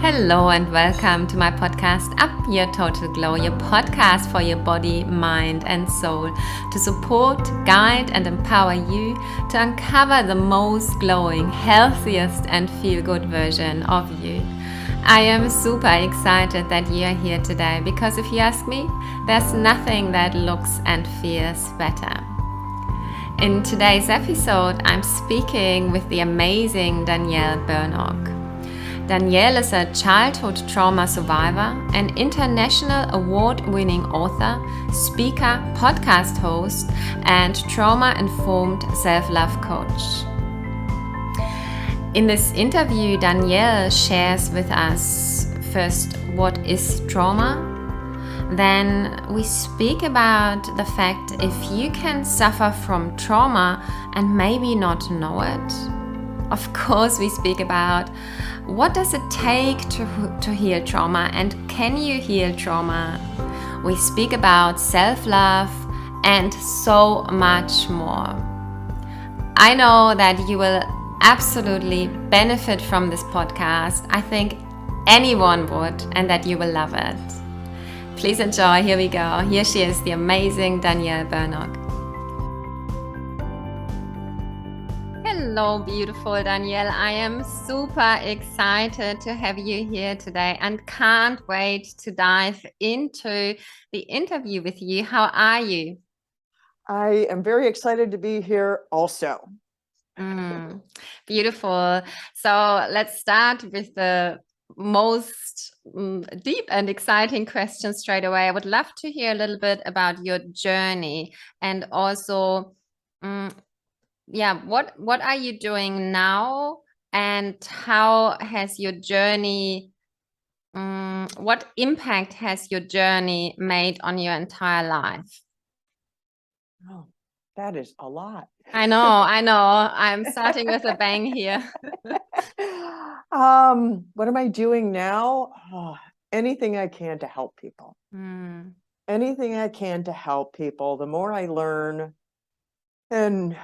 Hello and welcome to my podcast Up Your Total Glow, your podcast for your body, mind, and soul to support, guide, and empower you to uncover the most glowing, healthiest, and feel good version of you. I am super excited that you are here today because if you ask me, there's nothing that looks and feels better. In today's episode, I'm speaking with the amazing Danielle Bernock. Danielle is a childhood trauma survivor, an international award-winning author, speaker, podcast host, and trauma-informed self-love coach. In this interview, Danielle shares with us first what is trauma. Then we speak about the fact if you can suffer from trauma and maybe not know it. Of course, we speak about what does it take to heal trauma and can you heal trauma? We speak about self-love and so much more. I know that you will absolutely benefit from this podcast. I think anyone would, and that you will love it. Please enjoy. Here we go. Here she is, the amazing Danielle Bernock. Hello, beautiful Danielle. I am super excited to have you here today and can't wait to dive into the interview with you. How are you? I am very excited to be here also. Beautiful. So let's start with the most deep and exciting question straight away. I would love to hear a little bit about your journey and also what are you doing now and how has your journey what impact has your journey made on your entire life? Oh, that is a lot. I know. I'm starting with a bang here. What am I doing now? Oh, anything I can to help people. Anything I can to help people. The more I learn and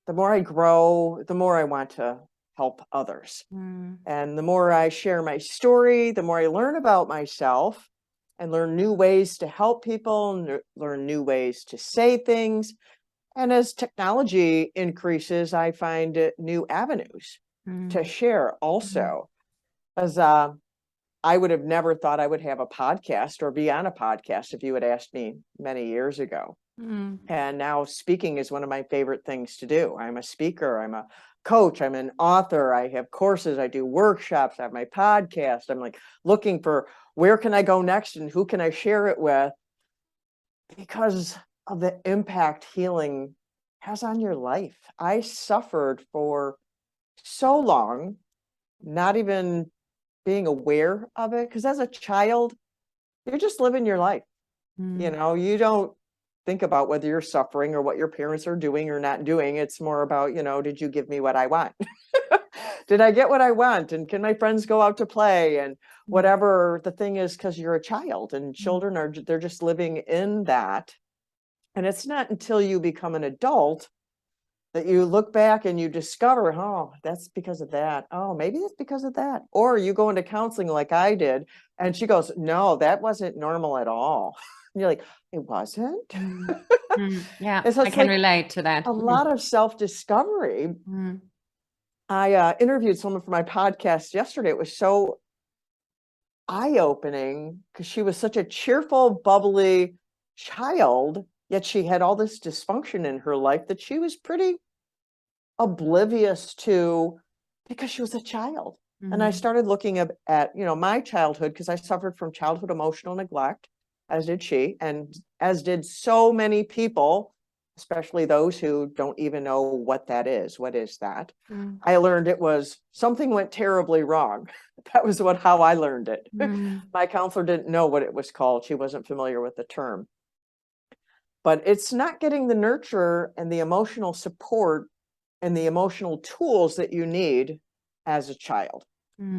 the more I grow, the more I want to help others. And the more I share my story, the more I learn about myself and learn new ways to help people, and learn new ways to say things. And as technology increases, I find new avenues to share also. As I would have never thought I would have a podcast or be on a podcast if you had asked me many years ago. And now speaking is one of my favorite things to do. I'm a speaker, I'm a coach, I'm an author, I have courses, I do workshops, I have my podcast. I'm like looking for where can I go next and who can I share it with, because of the impact healing has on your life. I suffered for so long, not even being aware of it, because as a child, you're just living your life. You know, you don't think about whether you're suffering or what your parents are doing or not doing. It's more about, did you give me what I want? Did I get what I want? And can my friends go out to play? And whatever the thing is, because you're a child and children they're just living in that. And it's not until you become an adult that you look back and you discover, oh, that's because of that. Oh, maybe it's because of that. Or you go into counseling like I did. And she goes, no, that wasn't normal at all. And you're like, it wasn't? Yeah, And so I it's can like relate to that. a lot of self-discovery. I interviewed someone for my podcast yesterday. It was so eye-opening because she was such a cheerful, bubbly child, yet she had all this dysfunction in her life that she was pretty oblivious to because she was a child. And I started looking at my childhood, because I suffered from childhood emotional neglect, as did she, and as did so many people, especially those who don't even know what that is. What is that? I learned it was something went terribly wrong. That was how I learned it. My counselor didn't know what it was called. She wasn't familiar with the term. But it's not getting the nurture and the emotional support and the emotional tools that you need as a child.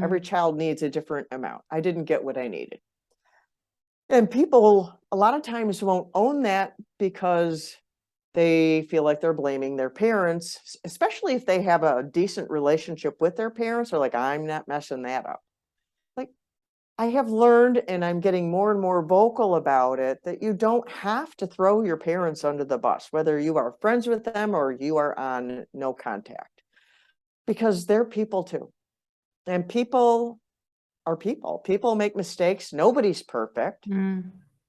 Every child needs a different amount. I didn't get what I needed. And people a lot of times won't own that because they feel like they're blaming their parents, especially if they have a decent relationship with their parents. They're like, I'm not messing that up. Like, I have learned, and I'm getting more and more vocal about it, that you don't have to throw your parents under the bus, whether you are friends with them or you are on no contact, because they're people too. And people are people. People make mistakes. Nobody's perfect.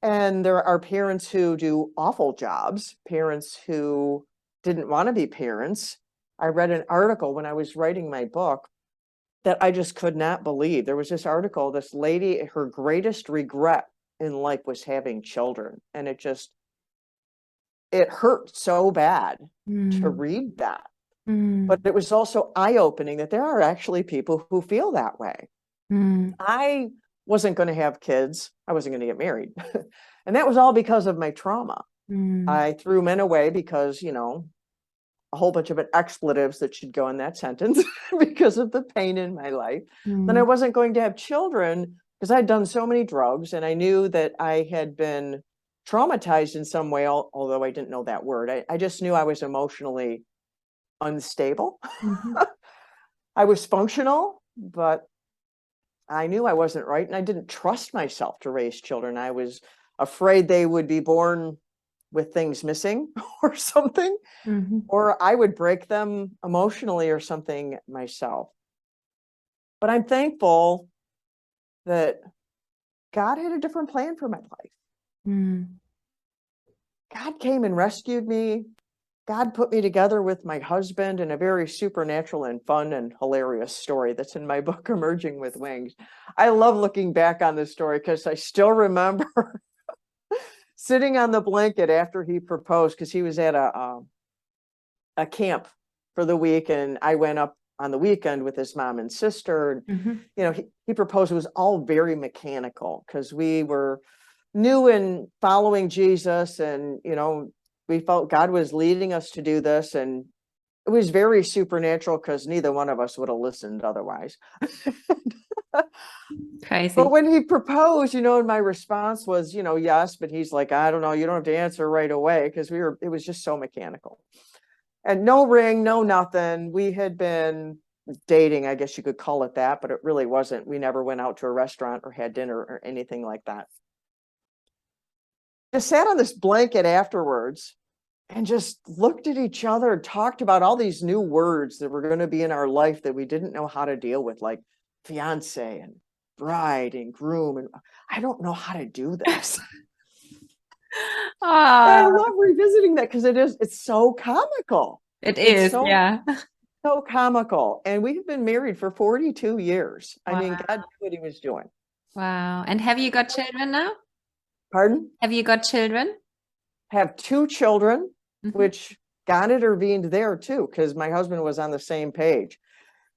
And there are parents who do awful jobs, parents who didn't want to be parents. I read an article when I was writing my book that I just could not believe. There was this article, this lady, her greatest regret in life was having children. And it hurt so bad to read that. But it was also eye-opening that there are actually people who feel that way. I wasn't going to have kids. I wasn't going to get married. And that was all because of my trauma. I threw men away because, a whole bunch of expletives that should go in that sentence because of the pain in my life. Then I wasn't going to have children because I'd done so many drugs, and I knew that I had been traumatized in some way, although I didn't know that word. I just knew I was emotionally unstable. I was functional, but I knew I wasn't right, and I didn't trust myself to raise children. I was afraid they would be born with things missing or something, or I would break them emotionally or something myself. But I'm thankful that God had a different plan for my life. God came and rescued me. God put me together with my husband in a very supernatural and fun and hilarious story that's in my book, Emerging with Wings. I love looking back on this story because I still remember sitting on the blanket after he proposed, because he was at a camp for the week, and I went up on the weekend with his mom and sister. He proposed. It was all very mechanical because we were new in following Jesus, and we felt God was leading us to do this, and it was very supernatural because neither one of us would have listened otherwise. Crazy. But when he proposed, and my response was, yes, but he's like, I don't know, you don't have to answer right away, because it was just so mechanical. And no ring, no nothing. We had been dating, I guess you could call it that, but it really wasn't. We never went out to a restaurant or had dinner or anything like that. Just sat on this blanket afterwards and just looked at each other and talked about all these new words that were going to be in our life that we didn't know how to deal with, like fiance and bride and groom. And I don't know how to do this. I love revisiting that because it's so comical. It's yeah. So comical. And we have been married for 42 years. Wow. I mean, God knew what he was doing. Wow. And have you got children now? Pardon? Have you got children? Have 2 children, which God intervened there too, because my husband was on the same page.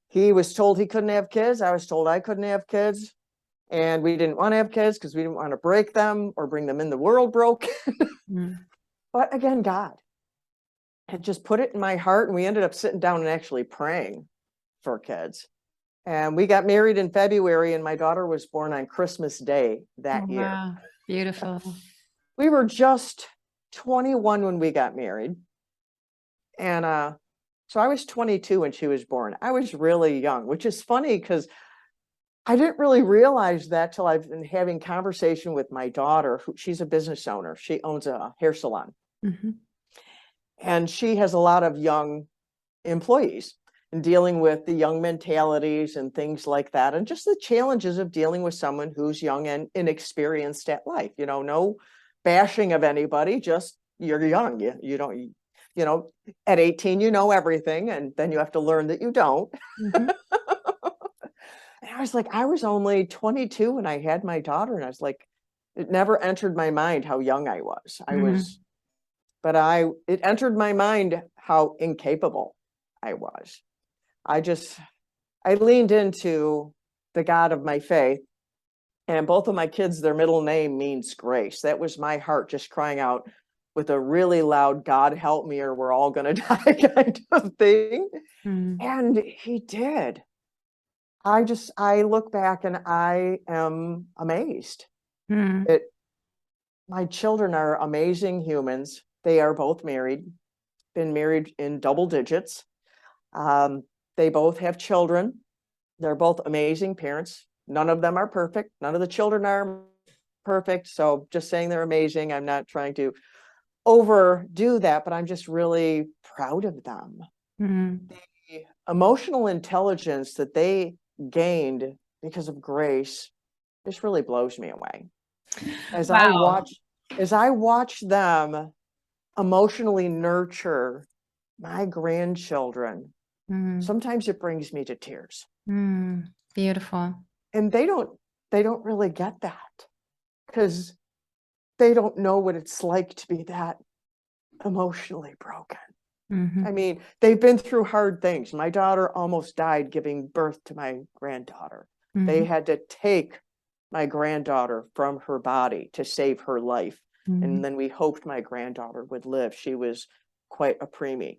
He was told he couldn't have kids. I was told I couldn't have kids. And we didn't want to have kids because we didn't want to break them or bring them in the world broken. But again, God had just put it in my heart, and we ended up sitting down and actually praying for kids. And we got married in February, and my daughter was born on Christmas Day that year. Wow, beautiful. We were just 21 when we got married. And so I was 22 when she was born. I was really young, which is funny because I didn't really realize that till I've been having conversation with my daughter. She's a business owner. She owns a hair salon. And she has a lot of young employees and dealing with the young mentalities and things like that. And just the challenges of dealing with someone who's young and inexperienced at life. No bashing of anybody, just you're young. You don't, at 18, you know everything. And then you have to learn that you don't. And I was like, I was only 22 when I had my daughter. And I was like, it never entered my mind how young I was. It entered my mind how incapable I was. I leaned into the God of my faith, and both of my kids, their middle name means grace. That was my heart just crying out with a really loud, God help me or we're all going to die kind of thing. And he did. I look back and I am amazed. My children are amazing humans. They are both married, been married in double digits. They both have children. They're both amazing parents. none of them are perfect. None of the children are perfect. So just saying they're amazing. I'm not trying to overdo that, but I'm just really proud of them. The emotional intelligence that they gained because of grace just really blows me away. As I watch them emotionally nurture my grandchildren, sometimes it brings me to tears. Beautiful. And they don't really get that, because they don't know what it's like to be that emotionally broken. I mean, they've been through hard things. My daughter almost died giving birth to my granddaughter. They had to take my granddaughter from her body to save her life. And then we hoped my granddaughter would live. She was quite a preemie.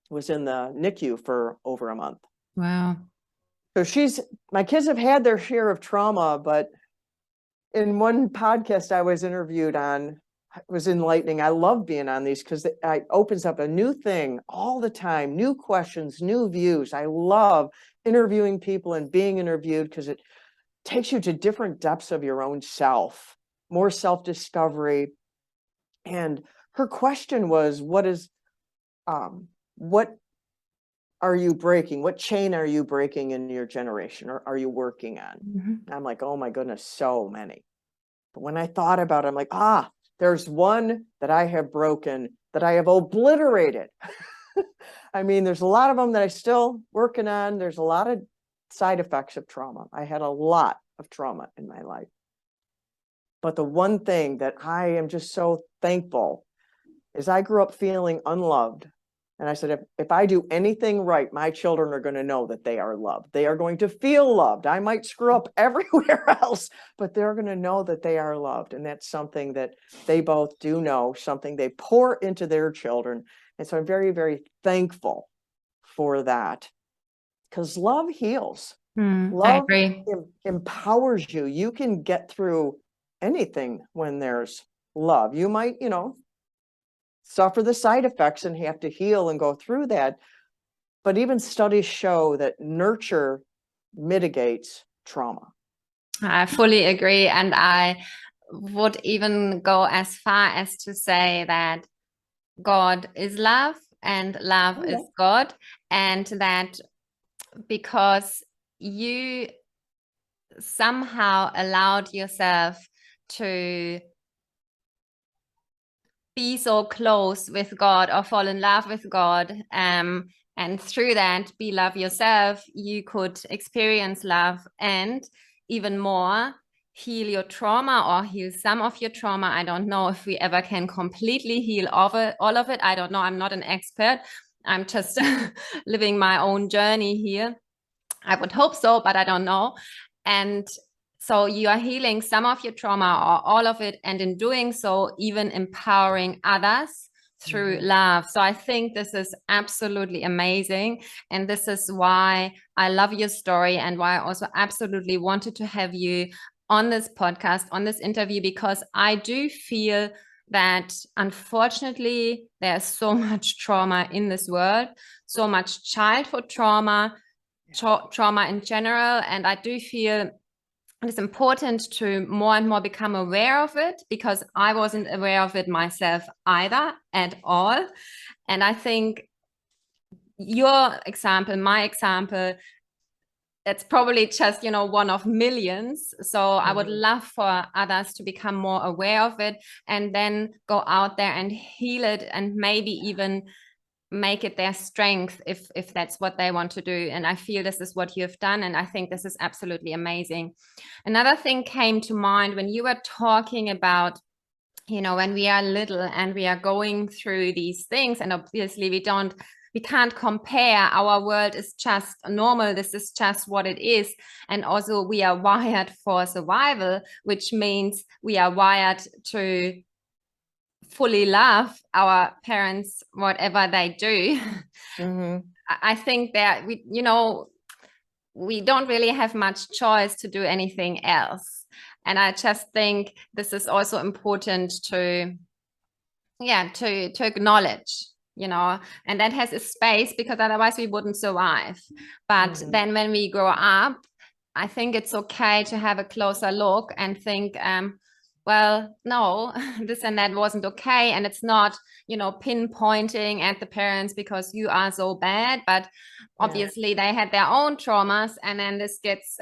Was in the NICU for over a month. Wow. So my kids have had their share of trauma, but in one podcast I was interviewed on, it was enlightening. I love being on these because it opens up a new thing all the time, new questions, new views. I love interviewing people and being interviewed because it takes you to different depths of your own self, more self-discovery. And her question was, what are you breaking? What chain are you breaking in your generation, or are you working on? I'm like, oh my goodness, so many. But when I thought about it, I'm like, there's one that I have broken, that I have obliterated. I mean, there's a lot of them that I'm still working on. There's a lot of side effects of trauma. I had a lot of trauma in my life. But the one thing that I am just so thankful is I grew up feeling unloved. And I said, if I do anything right, my children are going to know that they are loved. They are going to feel loved. I might screw up everywhere else, but they're going to know that they are loved. And that's something that they both do know, something they pour into their children. And so I'm very, very thankful for that, because love heals. Love empowers you. You can get through anything when there's love. You might, suffer the side effects and have to heal and go through that. But even studies show that nurture mitigates trauma. I fully agree. And I would even go as far as to say that God is love and love is God. And that because you somehow allowed yourself to be so close with God or fall in love with God, and through that be love yourself, you could experience love and even more heal your trauma or heal some of your trauma. I don't know if we ever can completely heal all of it. I don't know. I'm not an expert. I'm just living my own journey here. I would hope so, but I don't know. And so you are healing some of your trauma or all of it, and in doing so, even empowering others through love. So I think this is absolutely amazing. And this is why I love your story, and why I also absolutely wanted to have you on this podcast, on this interview, because I do feel that unfortunately there's so much trauma in this world, so much childhood trauma in general. And I do feel it's important to more and more become aware of it, because I wasn't aware of it myself either at all. And I think your example, my example, it's probably just, one of millions. So I would love for others to become more aware of it, and then go out there and heal it, and maybe even make it their strength if that's what they want to do. And I feel this is what you've done, and I think this is absolutely amazing. Another thing came to mind when you were talking about, when we are little and we are going through these things, and obviously we can't compare. Our world is just normal. This is just what it is. And also we are wired for survival, which means we are wired to fully love our parents, whatever they do. I think that we don't really have much choice to do anything else. And I just think this is also important to acknowledge, and that has a space, because otherwise we wouldn't survive. But then when we grow up, I think it's okay to have a closer look and think, well, no, this and that wasn't okay. And it's not, pinpointing at the parents because you are so bad, but obviously they had their own traumas, and then this gets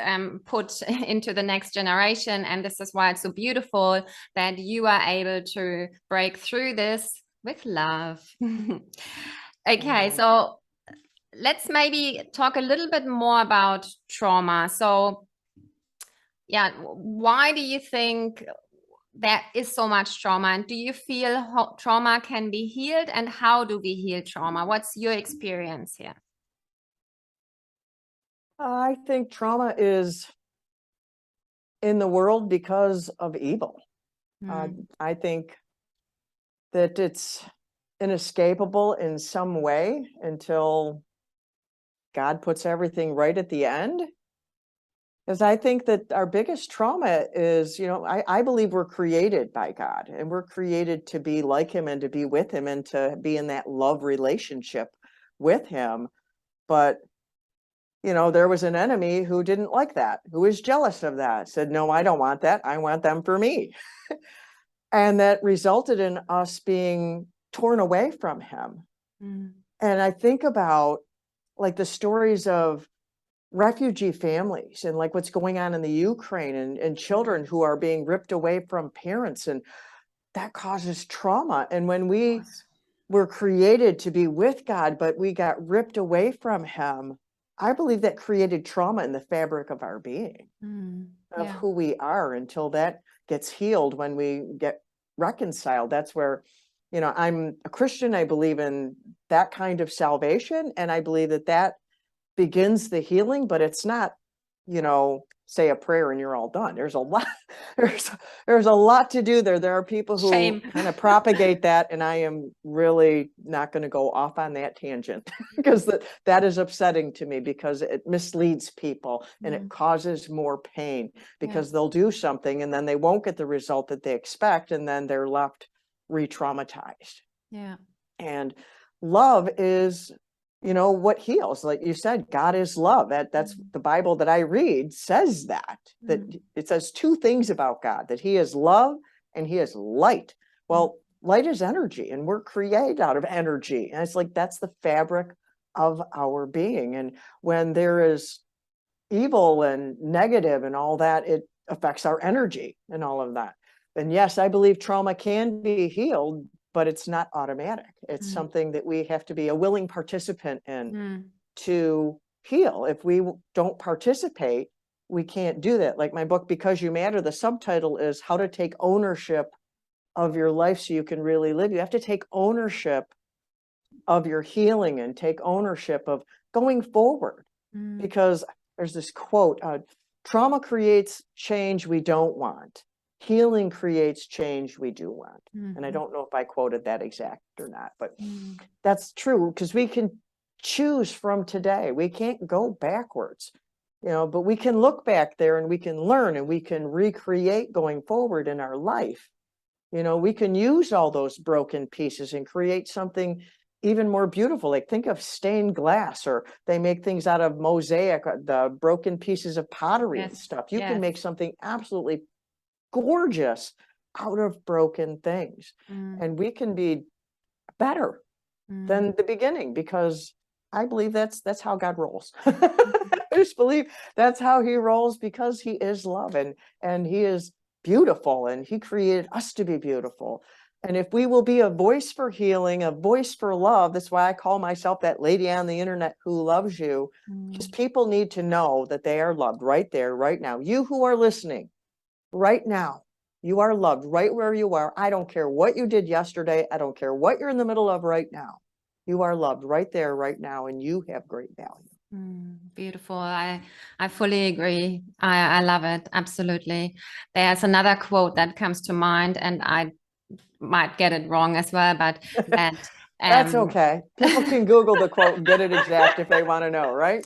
put into the next generation. And this is why it's so beautiful that you are able to break through this with love. Okay, so let's maybe talk a little bit more about trauma. So, yeah, why do you think there is so much trauma? And do you feel trauma can be healed? And how do we heal trauma? What's your experience here? I think trauma is in the world because of evil. I think that it's inescapable in some way until God puts everything right at the end. Because I think that our biggest trauma is, I believe we're created by God, and we're created to be like him and to be with him and to be in that love relationship with him. But, there was an enemy who didn't like that, who was jealous of that, said, no, I don't want that. I want them for me. And that resulted in us being torn away from him. And I think about like the stories of refugee families and like what's going on in the Ukraine and children who are being ripped away from parents, and that causes trauma. And when we were created to be with God, but we got ripped away from him, I believe that created trauma in the fabric of our being, of who we are, until that gets healed. When we get reconciled, that's where, I'm a Christian. I believe in that kind of salvation, and I believe that begins the healing. But it's not, say a prayer and you're all done. There's a lot, there's a lot to do there. There are people who kind of propagate that, and I am really not going to go off on that tangent because that is upsetting to me, because it misleads people and it causes more pain, because they'll do something and then they won't get the result that they expect, and then they're left re-traumatized. And love is, what heals. Like you said, God is love. That's the Bible that I read says that it says two things about God, that he is love and he is light. Well, light is energy, and we're created out of energy. And it's like, that's the fabric of our being. And when there is evil and negative and all that, it affects our energy and all of that. And yes, I believe trauma can be healed, but it's not automatic. It's something that we have to be a willing participant in to heal. If we don't participate, we can't do that. Like my book, Because You Matter, the subtitle is How to Take Ownership of Your Life So You Can Really Live. You have to take ownership of your healing and take ownership of going forward. Because there's this quote, trauma creates change we don't want. Healing creates change we do want. And I don't know if I quoted that exact or not, but that's true, because we can choose from today. We can't go backwards, but we can look back there and we can learn and we can recreate going forward in our life. We can use all those broken pieces and create something even more beautiful. Like think of stained glass, or they make things out of mosaic, the broken pieces of pottery and stuff. You can make something absolutely gorgeous out of broken things. And we can be better than the beginning, because I believe that's how God rolls. I just believe that's how he rolls, because he is love, and he is beautiful, and he created us to be beautiful. And if we will be a voice for healing, a voice for love, that's why I call myself that lady on the internet who loves you, because people need to know that they are loved right there, right now. You who are listening right now, you are loved right where you are. I don't care what you did yesterday. I don't care what you're in the middle of right now. You are loved right there, right now, and you have great value. Beautiful. I fully agree. I love it. Absolutely. There's another quote that comes to mind, and I might get it wrong as well, but that that's okay. People can Google the quote and get it exact if they want to know, right?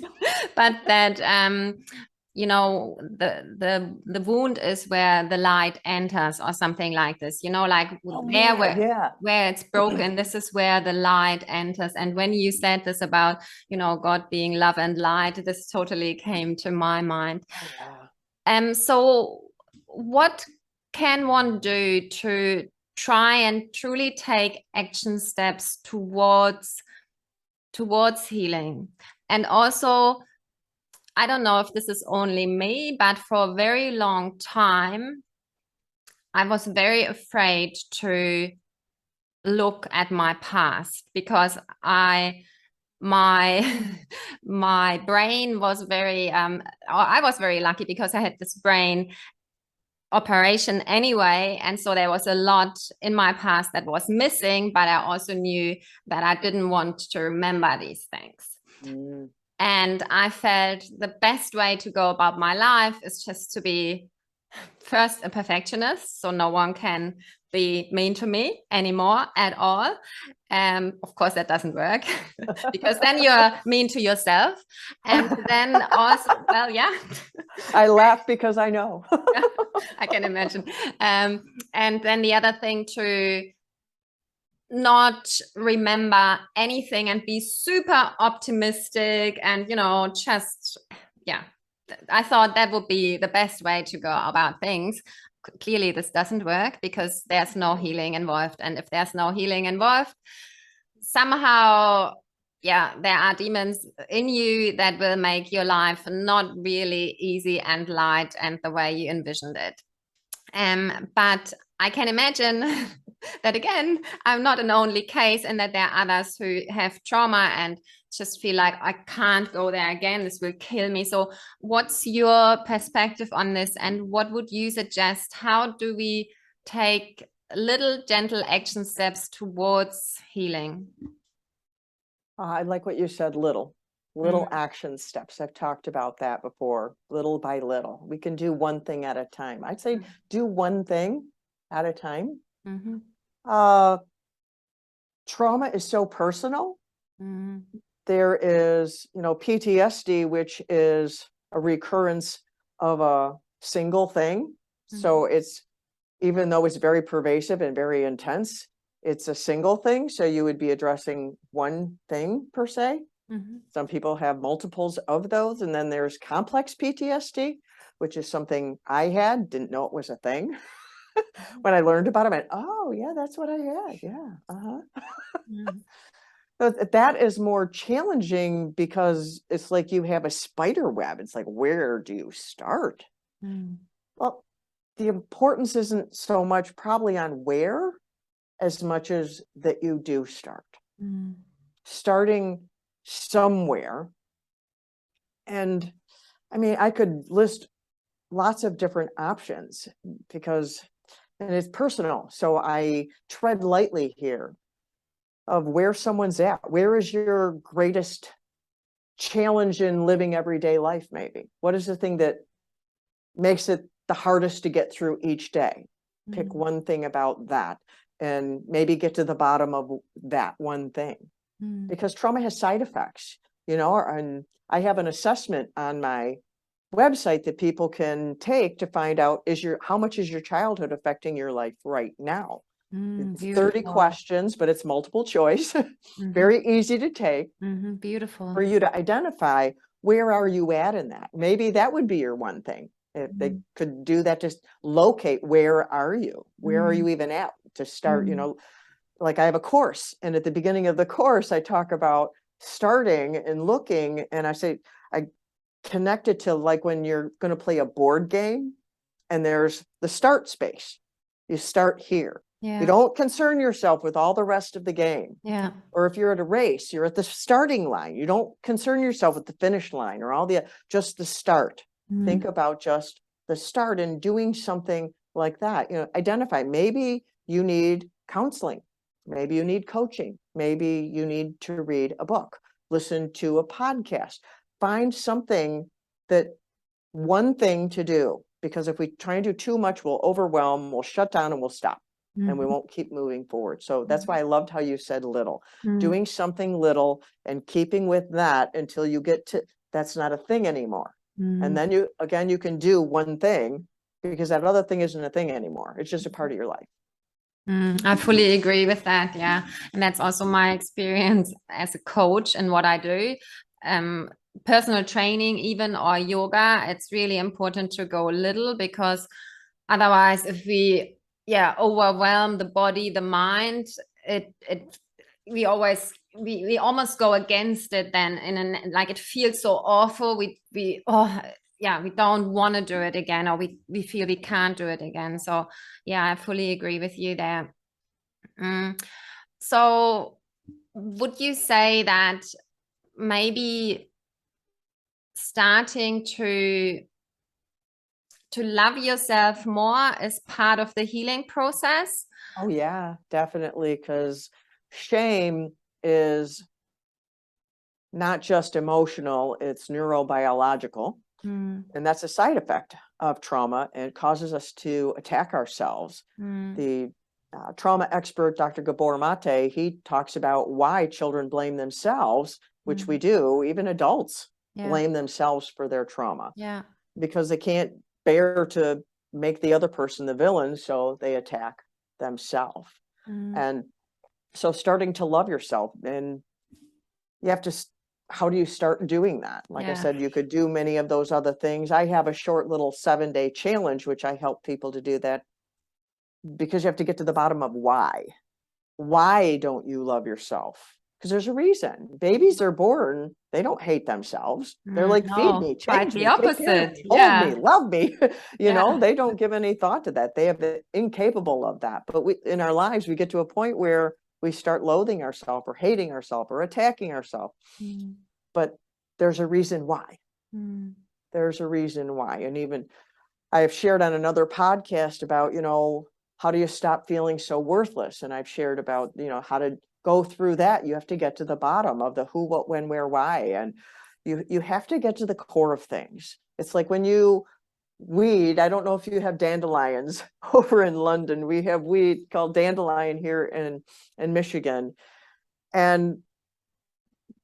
But that you know, the wound is where the light enters or something like this, you know, like where it's broken, this is where the light enters. And when you said this about, you know, God being love and light, this totally came to my mind. So what can one do to try and truly take action steps towards healing? And also, I don't know if this is only me, but for a very long time, I was very afraid to look at my past because my brain was very I was very lucky because I had this brain operation anyway, and so there was a lot in my past that was missing, but I also knew that I didn't want to remember these things. And I felt the best way to go about my life is just to be first a perfectionist, so no one can be mean to me anymore at all. Of course, that doesn't work because then you're mean to yourself. And then also, well, yeah. I laugh because I know. I can imagine. And then the other thing, to not remember anything and be super optimistic and, you know, just, yeah. I thought that would be the best way to go about things. Clearly, this doesn't work because there's no healing involved. And if there's no healing involved, somehow, yeah, there are demons in you that will make your life not really easy and light and the way you envisioned it. But I can imagine that, again, I'm not an only case, and that there are others who have trauma and just feel like, I can't go there again, this will kill me. So what's your perspective on this, and what would you suggest? How do we take little gentle action steps towards healing? I like what you said, little action steps. I've talked about that before, little by little. We can do one thing at a time. I'd say do one thing at a time. Trauma is so personal. There is, you know, PTSD, which is a recurrence of a single thing. So it's, even though it's very pervasive and very intense, it's a single thing. So you would be addressing one thing per se. Some people have multiples of those. And then there's complex PTSD, which is something I had, didn't know it was a thing. When I learned about it, I went, oh yeah, that's what I had. Yeah. But that is more challenging because it's like you have a spider web. It's like, where do you start? Well, the importance isn't so much probably on where as much as that you do start. Starting somewhere. And I mean, I could list lots of different options because, and it's personal. So I tread lightly here of where someone's at. Where is your greatest challenge in living everyday life, maybe? What is the thing that makes it the hardest to get through each day? Pick one thing about that and maybe get to the bottom of that one thing. Because trauma has side effects, you know, and I have an assessment on my website that people can take to find out, how much is your childhood affecting your life right now? 30 questions, but it's multiple choice. Very easy to take. Beautiful. For you to identify, where are you at in that? Maybe that would be your one thing. If they could do that, just locate, where are you? Where are you even at to start? You know, like I have a course, and at the beginning of the course, I talk about starting and looking, and I say, I connect it to like when you're going to play a board game and there's the start space. You start here. You don't concern yourself with all the rest of the game. Or if you're at a race, you're at the starting line. You don't concern yourself with the finish line or just the start. Think about just the start and doing something like that. You know, identify, maybe you need counseling. Maybe you need coaching. Maybe you need to read a book, listen to a podcast, find something one thing to do, because if we try and do too much, we'll overwhelm, we'll shut down, and we'll stop, and we won't keep moving forward. So that's why I loved how you said little, doing something little and keeping with that until you get to, that's not a thing anymore. And then you can do one thing, because that other thing isn't a thing anymore. It's just a part of your life. I fully agree with that. Yeah. And that's also my experience as a coach and what I do. Personal training, even, or yoga, it's really important to go little, because otherwise, if we overwhelm the body, the mind, we almost go against it then, like it feels so awful. We don't want to do it again, or we feel we can't do it again. So yeah, I fully agree with you there. So would you say that maybe starting to love yourself more is part of the healing process? Oh yeah, definitely. Because shame is not just emotional, it's neurobiological. And that's a side effect of trauma, and it causes us to attack ourselves. The trauma expert, Dr. Gabor Mate, he talks about why children blame themselves, which we do, even adults blame themselves for their trauma. Yeah. Because they can't bear to make the other person the villain, so they attack themselves. And so starting to love yourself, and you have to, how do you start doing that? Like I said, you could do many of those other things. I have a short little 7-day challenge, which I help people to do that, because you have to get to the bottom of why. Why don't you love yourself? Because there's a reason. Babies are born, they don't hate themselves. They're like, feed me, change me, take care of me, hold me, love me. You know, they don't give any thought to that. They have incapable of that. But in our lives, we get to a point where we start loathing ourselves, or hating ourselves, or attacking ourselves. But there's a reason why. There's a reason why. And even I have shared on another podcast about, how do you stop feeling so worthless? And I've shared about, how to go through that. You have to get to the bottom of the who, what, when, where, why. And you have to get to the core of things. It's like when you weed, I don't know if you have dandelions over in London. We have weed called dandelion here in Michigan. And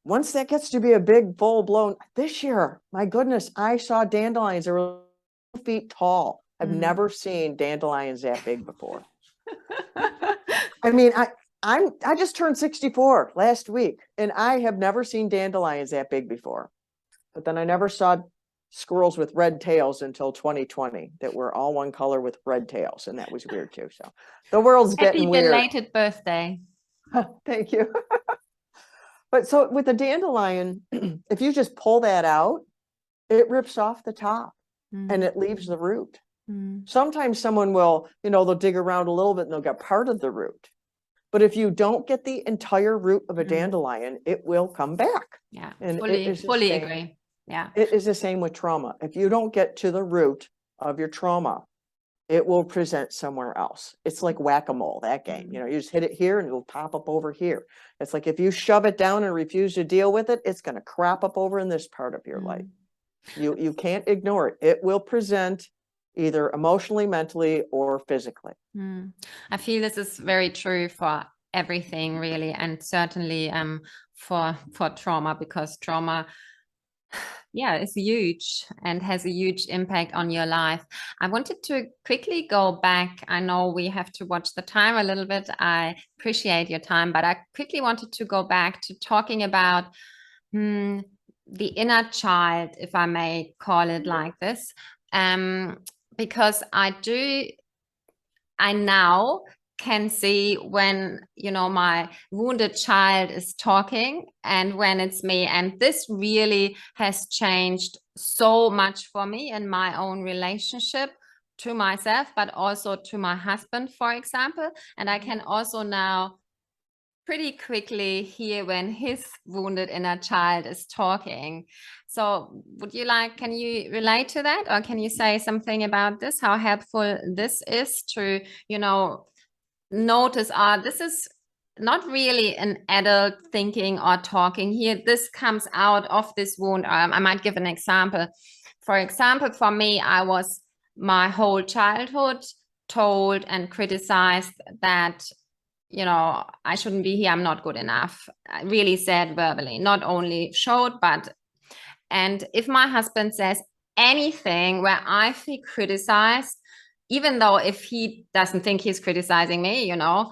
once that gets to be a big, full blown, this year, my goodness, I saw dandelions that were 2 feet tall. I've never seen dandelions that big before. I mean, I just turned 64 last week, and I have never seen dandelions that big before. But then I never saw squirrels with red tails until 2020 that were all one color with red tails, and that was weird too. So the world's getting weird. Happy belated birthday. Thank you. But so with the dandelion, if you just pull that out, it rips off the top and it leaves the root. Sometimes someone will, they'll dig around a little bit and they'll get part of the root. But if you don't get the entire root of a dandelion, it will come back. Yeah, and fully agree. Yeah. It is the same with trauma. If you don't get to the root of your trauma, it will present somewhere else. It's like whack-a-mole, that game. You just hit it here and it'll pop up over here. It's like if you shove it down and refuse to deal with it, it's going to crop up over in this part of your life. You can't ignore it. It will present either emotionally, mentally, or physically. I feel this is very true for everything, really, and certainly for trauma, because trauma is huge and has a huge impact on your life. I wanted to quickly go back. I know we have to watch the time a little bit. I appreciate your time, but I quickly wanted to go back to talking about the inner child, if I may call it like this, because I now can see when, my wounded child is talking and when it's me. And this really has changed so much for me in my own relationship to myself, but also to my husband, for example. And I can also now pretty quickly hear when his wounded inner child is talking. So can you relate to that, or can you say something about this, how helpful this is to, notice, this is not really an adult thinking or talking here. This comes out of this wound. I might give an example. For example, for me, I was my whole childhood told and criticized that, I shouldn't be here. I'm not good enough. I really said verbally, not only showed, and if my husband says, anything where I feel criticized, even though if he doesn't think he's criticizing me, you know,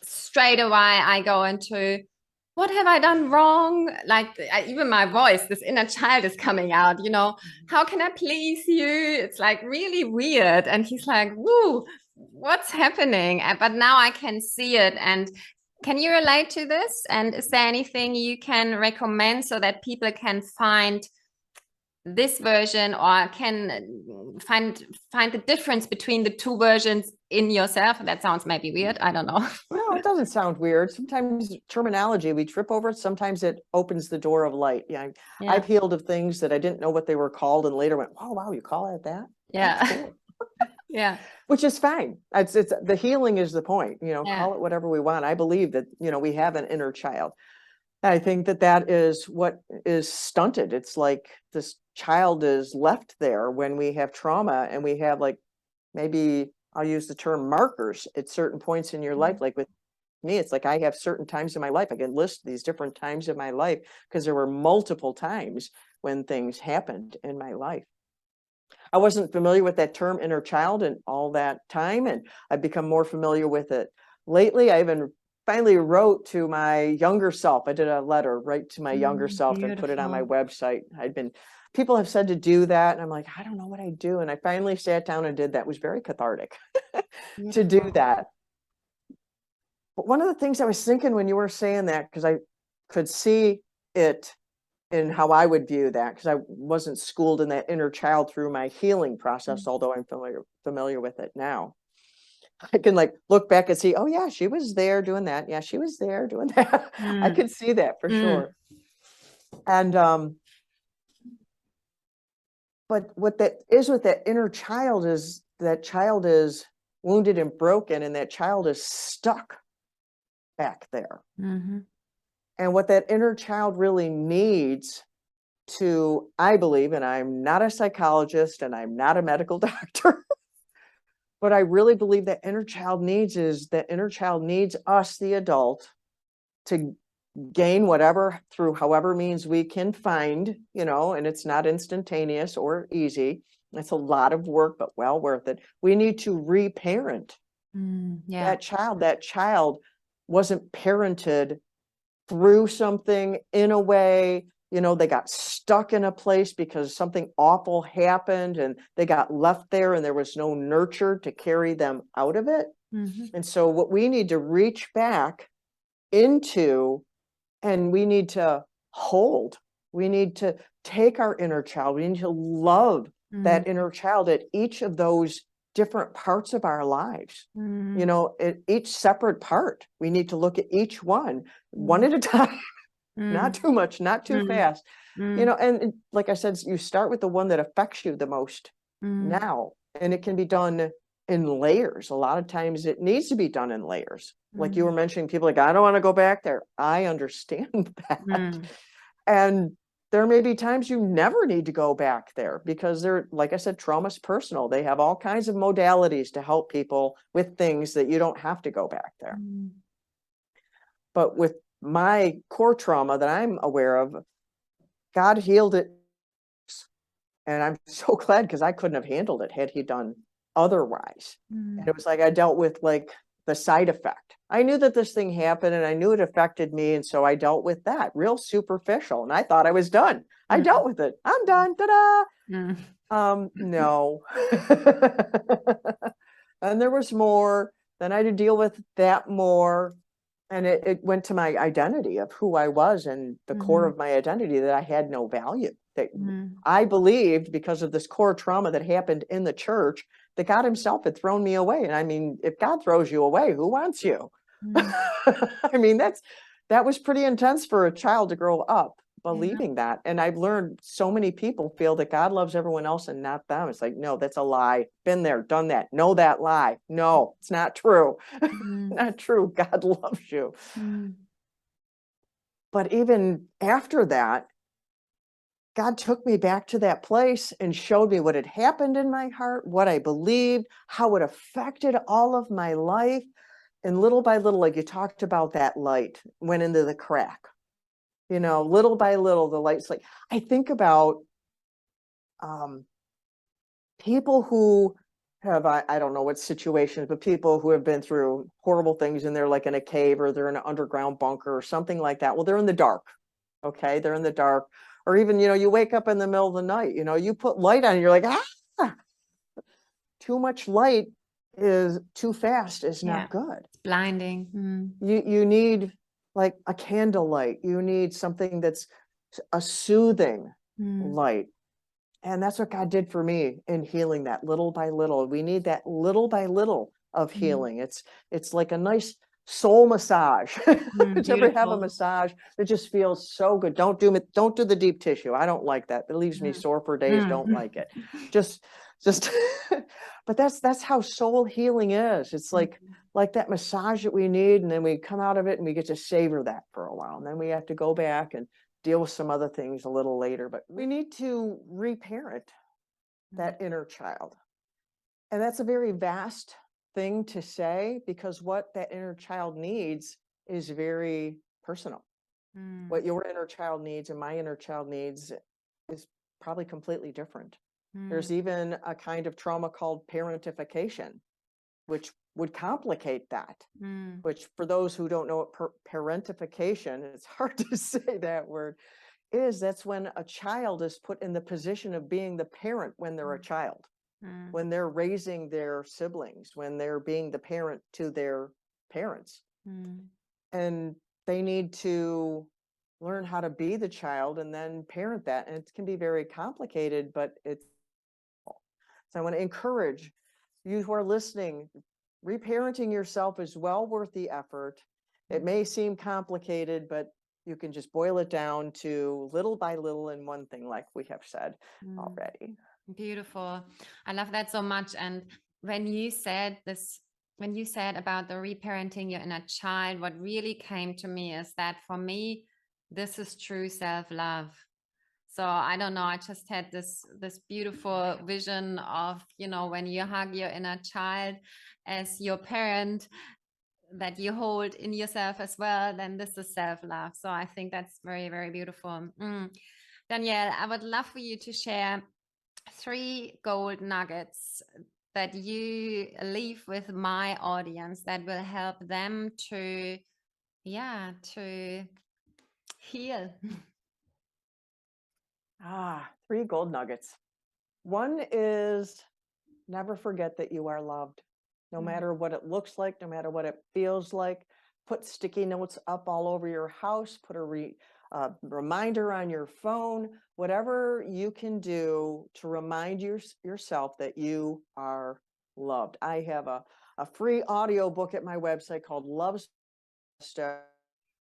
straight away I go into, what have I done wrong? Like even my voice, this inner child is coming out, you know, how can I please you? It's like really weird. And he's like, woo, what's happening? But now I can see it. And can you relate to this? And is there anything you can recommend so that people can find this version, or can find the difference between the two versions in yourself? That sounds maybe weird. I don't know. No, it doesn't sound weird. Sometimes terminology, we trip over it. Sometimes it opens the door of light. Yeah. I've healed of things that I didn't know what they were called and later went, oh, wow, you call it that? Yeah. Cool. Yeah. Which is fine. It's the healing is the point, you know, call it whatever we want. I believe that, you know, we have an inner child. I think that that is what is stunted. It's like this child is left there when we have trauma, and we have, like, maybe I'll use the term markers at certain points in your life. Like with me, it's like I have certain times in my life. I can list these different times in my life because there were multiple times when things happened in my life. I wasn't familiar with that term inner child and all that time, and I've become more familiar with it lately. I even finally wrote to my younger self. I did a letter right to my younger self and put it on my website. People have said to do that, and I'm like, I don't know what I do. And I finally sat down and did that. It was very cathartic to do that. But one of the things I was thinking when you were saying that, because I could see it in how I would view that, because I wasn't schooled in that inner child through my healing process, although I'm familiar with it now. I can like look back and see, oh yeah, she was there doing that. Yeah, she was there doing that. I could see that for sure. And but what that is with that inner child is that child is wounded and broken, and that child is stuck back there. And what that inner child really needs to, I believe, and I'm not a psychologist and I'm not a medical doctor, but I really believe that inner child needs us, the adult, to gain whatever through however means we can find, you know, and it's not instantaneous or easy. It's a lot of work, but well worth it. We need to reparent that child. That child wasn't parented through something in a way, you know, they got stuck in a place because something awful happened and they got left there and there was no nurture to carry them out of it. And so what we need to reach back into, and we need to hold, we need to take our inner child, we need to love that inner child at each of those different parts of our lives. You know, at each separate part, we need to look at each one at a time. Not too much, not too fast. You know, and like I said, you start with the one that affects you the most now, and it can be done in layers. A lot of times it needs to be done in layers. Like you were mentioning, people like, I don't want to go back there. I understand that. And there may be times you never need to go back there because they're, like I said, trauma's personal. They have all kinds of modalities to help people with things that you don't have to go back there. But with my core trauma that I'm aware of, God healed it. And I'm so glad, because I couldn't have handled it had he done otherwise. And it was like I dealt with like the side effect. I knew that this thing happened and I knew it affected me. And so I dealt with that real superficial. And I thought I was done. I dealt with it. I'm done. Ta-da. No. And there was more. Then I had to deal with that more. And it went to my identity of who I was, and the core of my identity, that I had no value. That I believed, because of this core trauma that happened in the church, that God himself had thrown me away. And I mean, if God throws you away, who wants you? I mean, that was pretty intense for a child to grow up believing that. And I've learned so many people feel that God loves everyone else and not them. It's like, no, that's a lie. Been there, done that. Know that lie. No, it's not true. Not true. God loves you. But even after that, God took me back to that place and showed me what had happened in my heart, what I believed, how it affected all of my life. And little by little, like you talked about, that light went into the crack. You know, little by little, the light's like, I think about people who have, I don't know what situations, but people who have been through horrible things and they're like in a cave or they're in an underground bunker or something like that. Well, they're in the dark. Okay. They're in the dark. Or even, you wake up in the middle of the night, you put light on and you're like, too much light is too fast is not good. It's blinding. You need like a candlelight. You need something that's a soothing light. And that's what God did for me in healing that little by little. We need that little by little of healing. It's like a nice soul massage. Did you ever have a massage that just feels so good? Don't do the deep tissue. I don't like that. It leaves me sore for days. Don't like it. Just but that's how soul healing is. It's like that massage that we need, and then we come out of it and we get to savor that for a while. And then we have to go back and deal with some other things a little later, but we need to reparent that inner child. And that's a very vast thing to say, because what that inner child needs is very personal. What your inner child needs and my inner child needs is probably completely different. There's even a kind of trauma called parentification, which would complicate that. Which, for those who don't know what parentification, it's hard to say that word, that's when a child is put in the position of being the parent when they're a child, when they're raising their siblings, when they're being the parent to their parents. And they need to learn how to be the child and then parent that. And it can be very complicated, but it's, so I want to encourage you who are listening, reparenting yourself is well worth the effort. It may seem complicated, but you can just boil it down to little by little in one thing, like we have said already. Beautiful. I love that so much. And when you said about the reparenting your inner child, what really came to me is that for me, this is true self-love. So I don't know, I just had this beautiful vision of, when you hug your inner child as your parent that you hold in yourself as well, then this is self-love. So I think that's very, very beautiful. Danielle, I would love for you to share 3 gold nuggets that you leave with my audience that will help them to heal. 3 gold nuggets. One is never forget that you are loved, no matter what it looks like, no matter what it feels like. Put sticky notes up all over your house, put a reminder on your phone, whatever you can do to remind yourself that you are loved. I have a free audio book at my website called Love Step.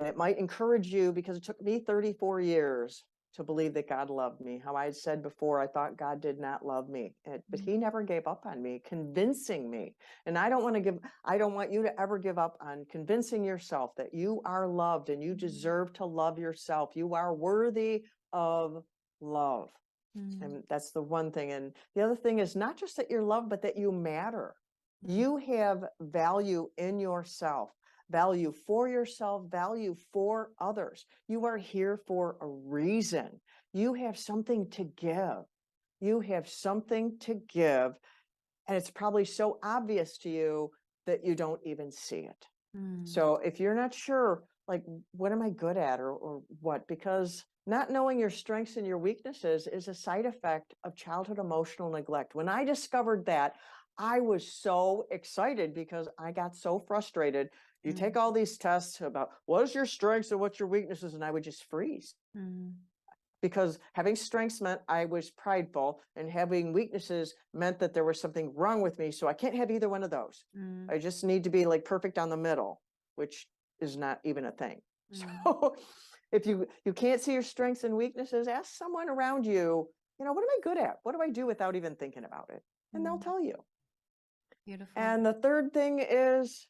It might encourage you, because it took me 34 years to believe that God loved me. How I had said before, I thought God did not love me, but he never gave up on me, convincing me. And I don't want you to ever give up on convincing yourself that you are loved and you deserve to love yourself. You are worthy of love. And that's the one thing. And the other thing is not just that you're loved, but that you matter. You have value in yourself. Value for yourself, value for others. You are here for a reason. You have something to give. You have something to give. And it's probably so obvious to you that you don't even see it. So if you're not sure, like, what am I good at or what? Because not knowing your strengths and your weaknesses is a side effect of childhood emotional neglect. When I discovered that, I was so excited because I got so frustrated. You take all these tests about what is your strengths and what's your weaknesses, and I would just freeze. Because having strengths meant I was prideful, and having weaknesses meant that there was something wrong with me. So I can't have either one of those. I just need to be like perfect on the middle, which is not even a thing. So if you can't see your strengths and weaknesses, ask someone around you, what am I good at? What do I do without even thinking about it? And they'll tell you. Beautiful. And the third thing is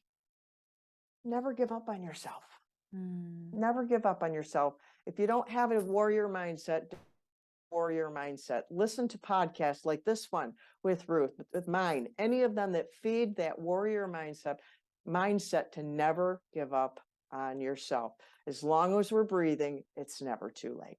never give up on yourself. Never give up on yourself. If you don't have a warrior mindset, listen to podcasts like this one with Ruth, with mine, any of them that feed that warrior mindset to never give up on yourself. As long as we're breathing, it's never too late.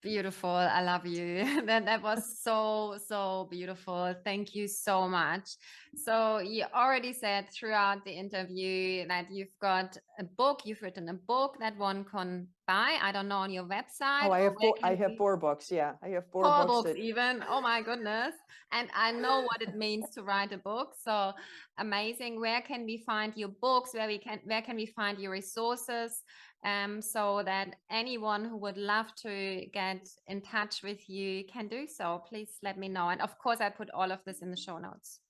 Beautiful. I love you. That was so beautiful. Thank you so much. So you already said throughout the interview that you've got a book, you've written a book that one can buy. I don't know, on your website, Oh, or where I can have we 4 books. Yeah, I have 4 4 books books that even. Oh my goodness. And I know what it means to write a book. So amazing. Where can we find your books? Where can we find your resources? So that anyone who would love to get in touch with you can do so. Please let me know. And of course, I put all of this in the show notes.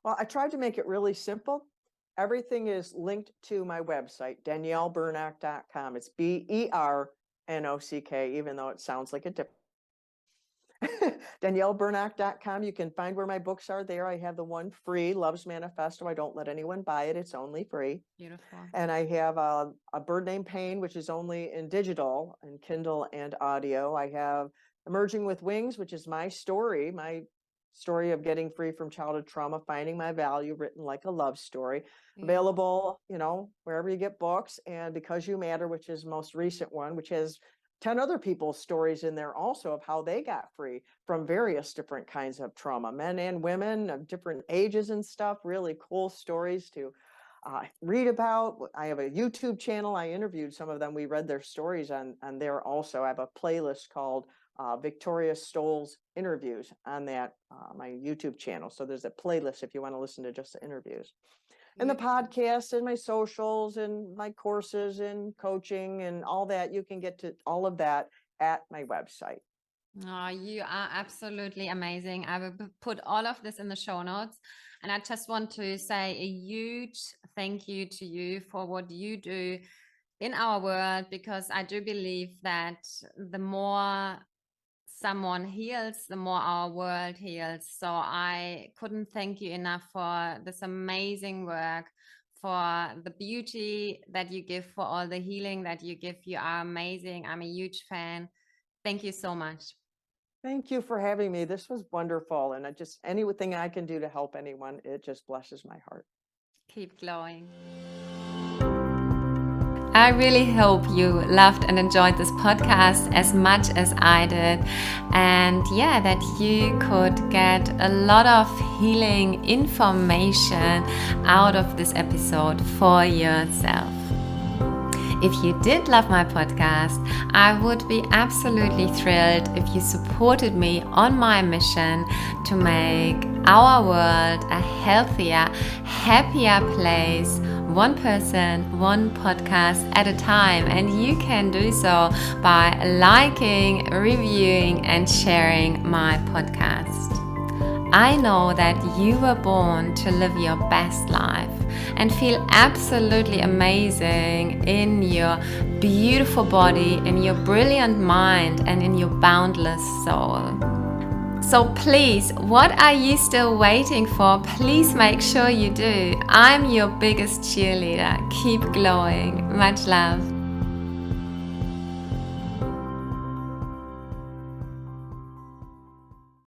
Well, I tried to make it really simple. Everything is linked to my website, DanielleBernock.com. It's BERNOCK, even though it sounds like a different. DanielleBernock.com. You can find where my books are there. I have the one free, Love's Manifesto. I don't let anyone buy it. It's only free. Beautiful. And I have a Bird Named Pain, which is only in digital and Kindle and audio. I have Emerging with Wings, which is my story of getting free from childhood trauma, finding my value, written like a love story. Yeah. Available, wherever you get books. And Because You Matter, which is the most recent one, which has 10 other people's stories in there also of how they got free from various different kinds of trauma, men and women of different ages and stuff. Really cool stories to read about. I have a YouTube channel. I interviewed some of them. We read their stories on there also. I have a playlist called Victoria Stoll's interviews on that, my YouTube channel. So there's a playlist if you want to listen to just the interviews. And the podcast and my socials and my courses and coaching and all that. You can get to all of that at my website. Oh, you are absolutely amazing. I will put all of this in the show notes. And I just want to say a huge thank you to you for what you do in our world, because I do believe that the more someone heals, the more our world heals. So I couldn't thank you enough for this amazing work, for the beauty that you give, for all the healing that you give. You are amazing. I'm a huge fan. Thank you so much. Thank you for having me. This was wonderful. And anything I can do to help anyone, it just blesses my heart. Keep glowing. I really hope you loved and enjoyed this podcast as much as I did. And yeah, that you could get a lot of healing information out of this episode for yourself. If you did love my podcast, I would be absolutely thrilled if you supported me on my mission to make our world a healthier, happier place, one person, one podcast at a time. And you can do so by liking, reviewing, and sharing my podcast. I know that you were born to live your best life and feel absolutely amazing in your beautiful body, in your brilliant mind, and in your boundless soul. So please, what are you still waiting for? Please make sure you do. I'm your biggest cheerleader. Keep glowing. Much love.